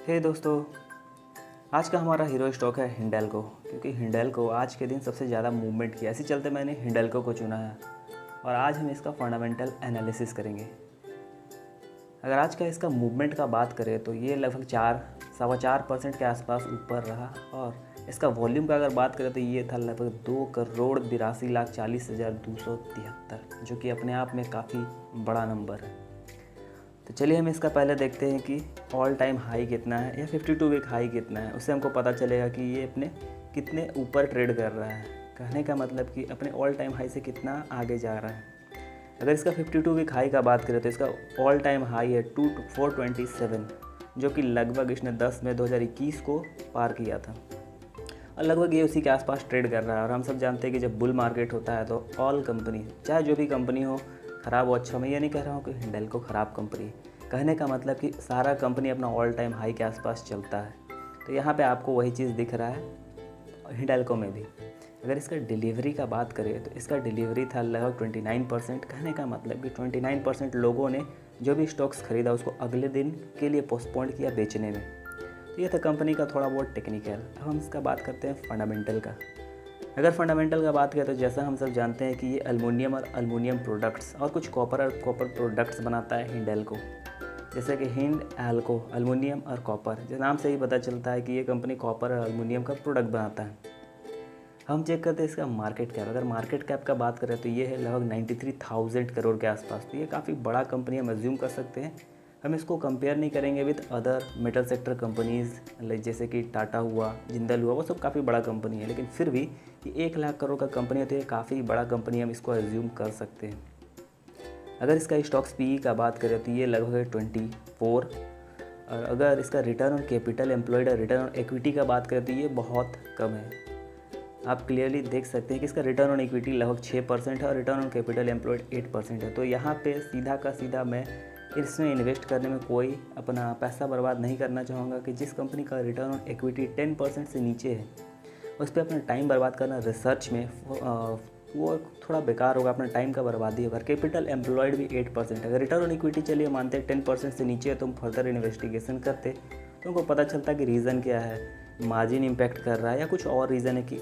हे दोस्तों, आज का हमारा हीरो स्टॉक है हिंडाल्को। क्योंकि हिंडाल्को आज के दिन सबसे ज़्यादा मूवमेंट किया, इसी चलते मैंने हिंडाल्को को चुना है और आज हम इसका फंडामेंटल एनालिसिस करेंगे। अगर आज का इसका मूवमेंट का बात करें तो ये लगभग 4.25% के आसपास ऊपर रहा और इसका वॉल्यूम का अगर बात करें तो ये था लगभग 2,82,40,273, जो कि अपने आप में काफ़ी बड़ा नंबर है। तो चलिए हम इसका पहले देखते हैं कि ऑल टाइम हाई कितना है या 52 वीक हाई कितना है। उससे हमको पता चलेगा कि ये अपने कितने ऊपर ट्रेड कर रहा है। कहने का मतलब कि अपने ऑल टाइम हाई से कितना आगे जा रहा है। अगर इसका 52 वीक हाई का बात करें तो इसका ऑल टाइम हाई है 427, जो कि लगभग इसने 10 मई 2021 को पार किया था और लगभग ये उसी के आसपास ट्रेड कर रहा है। और हम सब जानते हैं कि जब बुल मार्केट होता है तो ऑल कंपनी, चाहे जो भी कंपनी हो, ख़राब हो अच्छा, मैं ये नहीं कह रहा हूँ कि हिंडाल्को ख़राब कंपनी है। कहने का मतलब कि सारा कंपनी अपना ऑल टाइम हाई के आसपास चलता है। तो यहाँ पे आपको वही चीज़ दिख रहा है हिंडाल्को में भी। अगर इसका डिलीवरी का बात करें तो इसका डिलीवरी था लगभग 29%। कहने का मतलब कि 29% लोगों ने जो भी स्टॉक्स ख़रीदा उसको अगले दिन के लिए पोस्टपोन किया बेचने में। तो ये था कंपनी का थोड़ा बहुत टेक्निकल। अब हम इसका बात करते हैं फंडामेंटल का। अगर फंडामेंटल का बात करें तो जैसा हम सब जानते हैं कि ये एल्युमिनियम और एल्युमिनियम प्रोडक्ट्स और कुछ कॉपर और कॉपर प्रोडक्ट्स बनाता है हिंडाल्को। जैसे कि हिंडाल्को एल्युमिनियम और कॉपर, जो नाम से ही पता चलता है कि ये कंपनी कॉपर और एल्युमिनियम का प्रोडक्ट बनाता है। हम चेक करते हैं इसका मार्केट कैप। अगर मार्केट कैप का बात करें तो ये है लगभग 93,000 करोड़ के आसपास। तो ये काफ़ी बड़ा कंपनी हम अज्यूम कर सकते हैं। हम इसको कंपेयर नहीं करेंगे with other metal sector companies, जैसे कि टाटा हुआ, जिंदल हुआ, वो सब काफ़ी बड़ा कंपनी है। लेकिन फिर भी ये 1 लाख करोड़ का कंपनी है तो ये काफ़ी बड़ा कंपनी हम इसको एज्यूम कर सकते हैं। अगर इसका स्टॉक्स पीई का बात करें तो ये लगभग है 24। और अगर इसका रिटर्न ऑन कैपिटल एम्प्लॉयड और रिटर्न ऑन इक्विटी का बात करें तो ये बहुत कम है। आप क्लियरली देख सकते हैं कि इसका रिटर्न ऑन इक्विटी लगभग 6% है और रिटर्न ऑन कैपिटल एम्प्लॉयड 8% है। तो यहाँ पे सीधा का सीधा मैं इसमें इन्वेस्ट करने में कोई अपना पैसा बर्बाद नहीं करना चाहूँगा कि जिस कंपनी का रिटर्न ऑन इक्विटी 10% से नीचे है उस पर अपना टाइम बर्बाद करना रिसर्च में वो थोड़ा बेकार होगा, अपना टाइम का बर्बादी होगा। कैपिटल एम्प्लॉयड भी 8%। अगर रिटर्न ऑन इक्विटी चलिए मानते हैं 10% से नीचे है तो हम फर्दर इन्वेस्टिगेशन करते तो उनको पता चलता कि रीज़न क्या है, मार्जिन इम्पैक्ट कर रहा है या कुछ और रीज़न है कि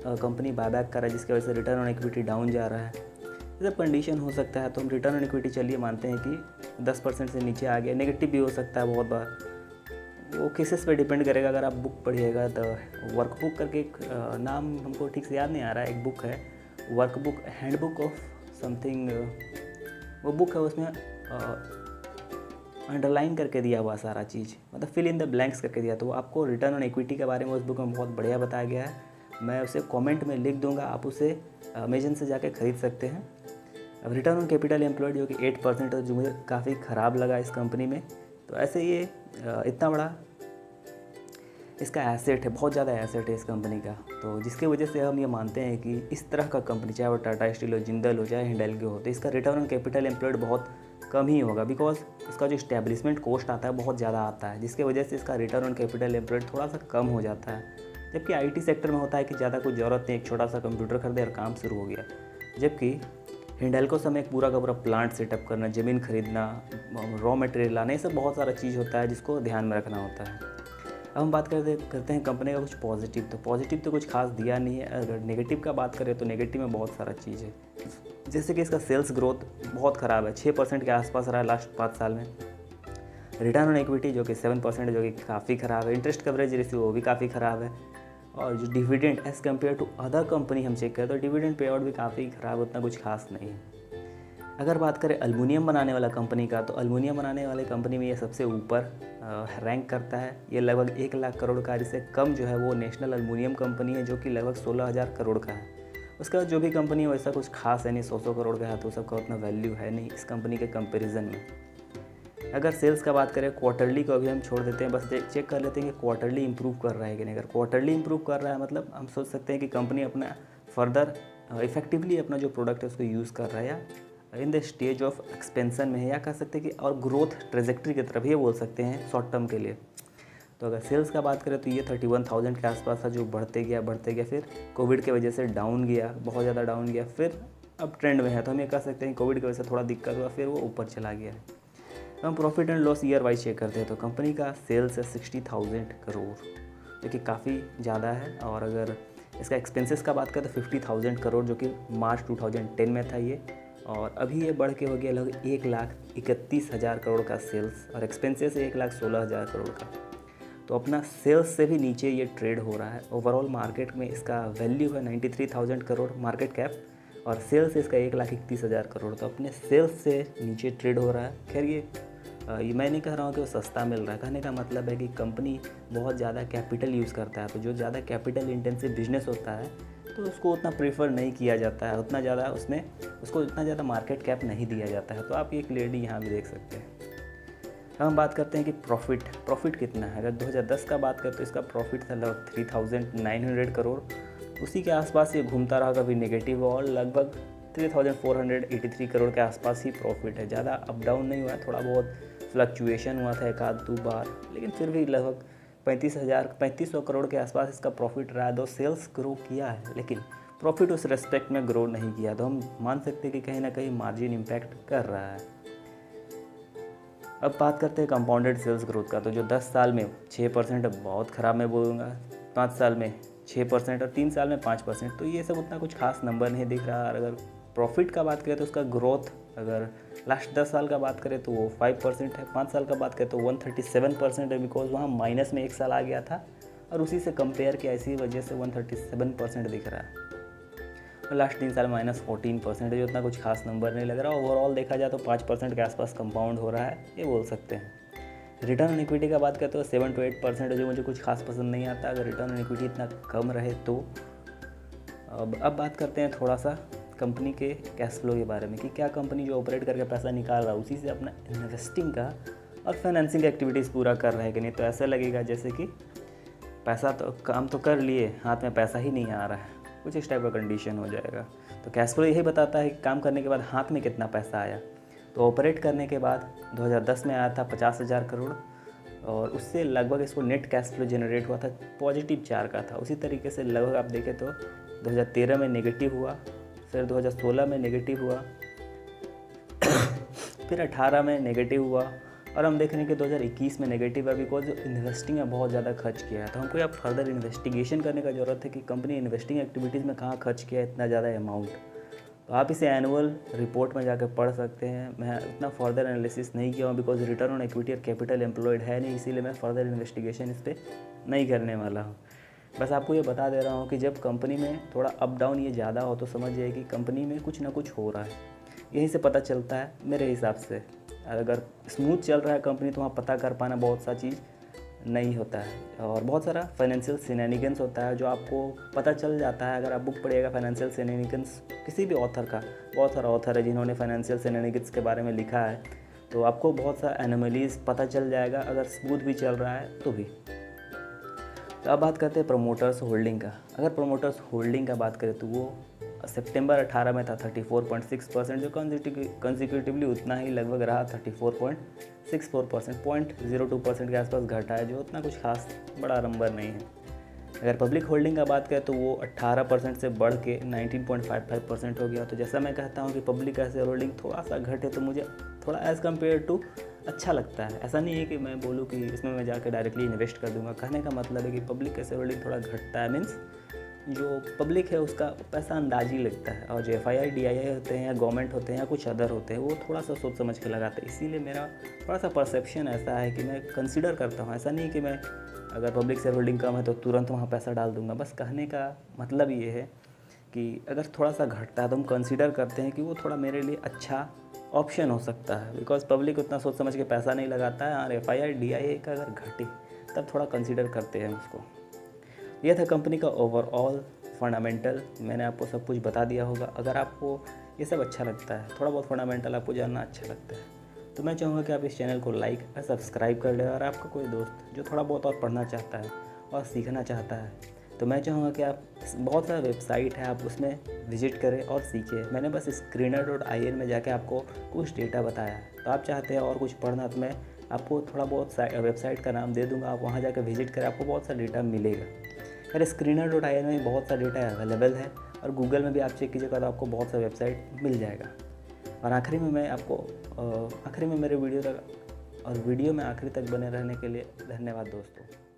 कंपनी बायबैक कर रहा है जिसकी वजह से रिटर्न ऑन इक्विटी डाउन जा रहा है। ये सब कंडीशन हो सकता है। तो हम रिटर्न ऑन इक्विटी चलिए मानते हैं कि 10% से नीचे आ गया। नेगेटिव भी हो सकता है बहुत बार, वो केसेस पे डिपेंड करेगा। अगर आप बुक पढ़िएगा तो वर्कबुक करके एक नाम हमको ठीक से याद नहीं आ रहा है, एक बुक है वर्कबुक, हैंडबुक ऑफ समथिंग, वो बुक है, उसमें अंडरलाइन करके दिया हुआ सारा चीज़, मतलब फिल इन द ब्लैंक्स करके दिया। तो आपको रिटर्न ऑन इक्विटी के बारे में उस बुक में बहुत बढ़िया बताया गया है। मैं उसे कमेंट में लिख दूंगा, आप उसे अमेजन से जाके ख़रीद सकते हैं। अब रिटर्न ऑन कैपिटल एम्प्लॉयड जो कि 8% है, जो मुझे काफ़ी ख़राब लगा इस कंपनी में। तो ऐसे ये इतना बड़ा इसका एसेट है, बहुत ज़्यादा एसेट है इस कंपनी का। तो जिसकी वजह से हम ये मानते हैं कि इस तरह का कंपनी, चाहे वो टाटा स्टील हो, जिंदल हो, चाहे हिंडाल्को हो, तो इसका रिटर्न ऑन कैपिटल एम्प्लॉयड बहुत कम ही होगा। बिकॉज इसका जो इस्टेब्लिशमेंट कॉस्ट आता है बहुत ज़्यादा आता है, जिसकी वजह से इसका रिटर्न ऑन कैपिटल एम्प्लॉयड थोड़ा सा कम हो जाता है। जबकि आईटी सेक्टर में होता है कि ज़्यादा कुछ ज़रूरत नहीं, एक छोटा सा कंप्यूटर खरीदे और काम शुरू हो गया। जबकि हिंडाल्को समय एक पूरा का पूरा प्लांट सेटअप करना, ज़मीन खरीदना, रॉ मटेरियल लाना, ये सब बहुत सारा चीज़ होता है जिसको ध्यान में रखना होता है। अब हम बात करते हैं कंपनी का कुछ पॉजिटिव। तो पॉजिटिव तो कुछ खास दिया नहीं है। अगर नेगेटिव का बात करें तो नेगेटिव में बहुत सारा चीज़ है। जैसे कि इसका सेल्स ग्रोथ बहुत ख़राब है, 6% के आसपास रहा है लास्ट 5 साल में। रिटर्न ऑन इक्विटी जो कि 7% है, जो कि काफ़ी ख़राब है। इंटरेस्ट कवरेज रेशियो वो भी काफ़ी ख़राब है। और जो dividend as compare to other company हम चेक करें तो डिविडेंड पे आउट भी काफ़ी ख़राब, उतना कुछ खास नहीं है। अगर बात करें एल्युमिनियम बनाने वाला कंपनी का, तो एल्युमिनियम बनाने वाले कंपनी में ये सबसे ऊपर रैंक करता है। ये लगभग 1 लाख करोड़ का, जिससे कम जो है वो नेशनल एल्युमिनियम कंपनी है जो कि लगभग 16,000 करोड़ का है। उसके बाद जो भी कंपनी है वैसा कुछ खास है नहीं, 100 करोड़ का है तो सबका उतना वैल्यू है नहीं इस कंपनी के कंपेरिजन में। अगर सेल्स का बात करें, क्वार्टरली को अभी हम छोड़ देते हैं, बस चेक कर लेते हैं कि क्वार्टरली इंप्रूव कर रहा है कि नहीं। अगर क्वार्टरली इंप्रूव कर रहा है मतलब हम सोच सकते हैं कि कंपनी अपना फर्दर इफेक्टिवली अपना जो प्रोडक्ट है उसको यूज़ कर रहा है या in the stage of expansion में है, या कह सकते हैं कि और ग्रोथ ट्रेजेक्ट्री की तरफ ये बोल सकते हैं शॉर्ट टर्म के लिए। तो अगर सेल्स का बात करें तो ये 31,000 के आसपास था, जो बढ़ते गया, फिर कोविड की वजह से डाउन गया, बहुत ज़्यादा डाउन गया, फिर अब ट्रेंड में है। तो हम ये कह सकते हैं कोविड की वजह से थोड़ा दिक्कत हुआ, फिर वो ऊपर चला गया। तो हम profit and loss year wise check करते हैं तो कंपनी का सेल्स है 60,000 करोड़, जो कि काफ़ी ज़्यादा है। और अगर इसका एक्सपेंसेस का बात करें तो 50,000 करोड़, जो कि मार्च 2010 में था ये, और अभी ये बढ़ के हो गया लगभग 1,31,000 करोड़ का सेल्स, और एक्सपेंसेस 1,16,000 करोड़ का। तो अपना सेल्स से भी नीचे ये ट्रेड हो रहा है। ओवरऑल मार्केट में इसका वैल्यू है 93,000 करोड़ मार्केट कैप, और सेल्स इसका 1,31,000 करोड़। तो अपने सेल्स से नीचे ट्रेड हो रहा है। खैर ये मैं नहीं कह रहा हूँ कि वो सस्ता मिल रहा है, कहने का मतलब है कि कंपनी बहुत ज़्यादा कैपिटल यूज़ करता है, तो जो ज़्यादा कैपिटल इंटेंसिव बिजनेस होता है तो उसको उतना प्रेफर नहीं किया जाता है, उतना ज़्यादा उसको इतना ज़्यादा मार्केट कैप नहीं दिया जाता है। तो आप ये क्लियरली यहाँ भी देख सकते हैं। हम बात करते हैं कि प्रॉफिट कितना है। अगर 2010 का बात करें तो इसका प्रॉफिट था लगभग 3,900 करोड़, उसी के आसपास ये घूमता रहा, कभी नेगेटिव, और लगभग 3,483 करोड़ के आसपास ही प्रॉफिट है। ज़्यादा अप डाउन नहीं हुआ है, थोड़ा बहुत फ्लक्चुएशन हुआ था एक आध दो बार, लेकिन फिर भी लगभग 35,000 करोड़ के आसपास इसका प्रॉफिट रहा है। दो सेल्स ग्रो किया है, लेकिन प्रॉफिट उस रेस्पेक्ट में ग्रो नहीं किया, तो हम मान सकते हैं कि कहीं ना कहीं मार्जिन इम्पैक्ट कर रहा है। अब बात करते हैं कंपाउंडेड सेल्स ग्रोथ का। तो जो 10 साल में 6% बहुत ख़राब मैं बोलूँगा, 5 साल में 6% और 3 साल में 5%, तो ये सब उतना कुछ खास नंबर नहीं दिख रहा। और अगर प्रॉफिट का बात करें तो उसका ग्रोथ अगर लास्ट 10 साल का बात करें तो वो 5% है, 5 साल का बात करें तो 137% है, बिकॉज वहाँ माइनस में 1 साल आ गया था और उसी से कंपेयर किया, इसी वजह से 137% दिख रहा है। और लास्ट 3 साल -14% है, जो उतना कुछ खास नंबर नहीं लग रहा। ओवरऑल देखा जाए तो 5% के आसपास कंपाउंड हो रहा है, ये बोल सकते हैं। रिटर्न ऑन इक्विटी का बात करते हो 7 to 8% है, जो मुझे कुछ खास पसंद नहीं आता अगर रिटर्न ऑन इक्विटी इतना कम रहे तो। अब बात करते हैं थोड़ा सा कंपनी के कैश फ्लो के बारे में, कि क्या कंपनी जो ऑपरेट करके पैसा निकाल रहा है उसी से अपना इन्वेस्टिंग का और फाइनेंसिंग एक्टिविटीज़ पूरा कर रहा है कि नहीं। तो ऐसा लगेगा जैसे कि पैसा तो काम तो कर लिए, हाथ में पैसा ही नहीं आ रहा है, कुछ इस टाइप का कंडीशन हो जाएगा। तो कैश फ्लो यही बताता है कि काम करने के बाद हाथ में कितना पैसा आया। तो ऑपरेट करने के बाद 2010 में आया था 50,000 करोड़, और उससे लगभग इसको नेट कैश फ्लो जनरेट हुआ था +4 का था। उसी तरीके से लगभग आप देखें तो 2013 में नेगेटिव हुआ, फिर 2016 में नेगेटिव हुआ, फिर 18 में नेगेटिव हुआ, और हम देख रहे हैं कि 2021 में नेगेटिव है, बिकॉज इन्वेस्टिंग में बहुत ज़्यादा खर्च किया है। तो हमको यहाँ फर्दर इन्वेस्टिगेशन करने का ज़रूरत है कि कंपनी इन्वेस्टिंग एक्टिविटीज़ में कहाँ खर्च किया है इतना ज़्यादा अमाउंट। तो आप इसे एनुअल रिपोर्ट में जाकर पढ़ सकते हैं। मैं इतना फर्दर एनालिसिस नहीं किया हूँ, बिकॉज रिटर्न ऑन इक्विटी और कैपिटल एम्प्लॉयड है नहीं, इसीलिए मैं फर्दर इन्वेस्टिगेशन इस पर नहीं करने वाला हूँ। बस आपको ये बता दे रहा हूँ कि जब कंपनी में थोड़ा अप डाउन ये ज़्यादा हो तो समझ जाइए कि कंपनी में कुछ ना कुछ हो रहा है। यहीं से पता चलता है मेरे हिसाब से। अगर स्मूथ चल रहा है कंपनी तो वहाँ पता कर पाना बहुत सा चीज़ नहीं होता है, और बहुत सारा फाइनेंशियल सिनेनिगन्स होता है जो आपको पता चल जाता है। अगर आप बुक पढ़िएगा फाइनेंशियल सिनेनिगन्स किसी भी ऑथर का, बहुत सारा ऑथर है जिन्होंने फाइनेंशियल सिनेनिगन्स के बारे में लिखा है, तो आपको बहुत सा एनोमलीज पता चल जाएगा अगर स्मूथ भी चल रहा है तो भी। तो अब बात करते हैं प्रमोटर्स होल्डिंग का। अगर प्रमोटर्स होल्डिंग का बात करें तो वो सितंबर 18 में था 34.6%, जो कंसिक्यूटिवली उतना ही लगभग रहा 34.64%, 0.02% के आसपास घटा है, जो उतना कुछ खास बड़ा नंबर नहीं है। अगर पब्लिक होल्डिंग का बात करें तो वो 18% से बढ़ के 19.55% हो गया। तो जैसा मैं कहता हूँ कि पब्लिक ऐसे होल्डिंग थोड़ा सा घटे तो मुझे थोड़ा एज़ कम्पेयर टू अच्छा लगता है। ऐसा नहीं है कि मैं बोलूँ कि इसमें मैं जाकर डायरेक्टली इन्वेस्ट कर दूंगा। कहने का मतलब है कि पब्लिक ऐसे होल्डिंग थोड़ा घटता है, मीन्स जो पब्लिक है उसका पैसा अंदाजी लगता है, और जो FII DII होते हैं या गवर्नमेंट होते हैं या कुछ अदर होते हैं वो थोड़ा सा सोच समझ के लगाते हैं। इसीलिए मेरा थोड़ा सा परसेप्शन ऐसा है कि मैं कंसिडर करता हूँ। ऐसा नहीं कि मैं अगर पब्लिक शेयर होल्डिंग कम है तो तुरंत वहाँ पैसा डाल दूँगा। बस कहने का मतलब ये है कि अगर थोड़ा सा घटता है तो हम कंसिडर करते हैं कि वो थोड़ा मेरे लिए अच्छा ऑप्शन हो सकता है, बिकॉज पब्लिक उतना सोच समझ के पैसा नहीं लगाता है। और FII DII का अगर घटे तब थोड़ा कंसिडर करते हैं उसको। यह था कंपनी का ओवरऑल फंडामेंटल। मैंने आपको सब कुछ बता दिया होगा। अगर आपको ये सब अच्छा लगता है, थोड़ा बहुत फंडामेंटल आपको जानना अच्छा लगता है, तो मैं चाहूँगा कि आप इस चैनल को लाइक और सब्सक्राइब कर लें। और आपका कोई दोस्त जो थोड़ा बहुत और पढ़ना चाहता है और सीखना चाहता है, तो मैं चाहूँगा कि आप बहुत सारा वेबसाइट है, आप उसमें विजिट करें और सीखें। मैंने बस screener.in में जाके आपको कुछ डेटा बताया है। तो आप चाहते हैं और कुछ पढ़ना तो मैं आपको थोड़ा बहुत वेबसाइट का नाम दे दूँगा, आप वहाँ जाकर विजिट करें, आपको बहुत सा डेटा मिलेगा। अरे screener.in में बहुत सा डेटा अवेलेबल है, और गूगल में भी आप चेक कीजिएगा तो आपको बहुत सा वेबसाइट मिल जाएगा। और आखिरी में मेरे वीडियो का और वीडियो में आखिरी तक बने रहने के लिए धन्यवाद दोस्तों।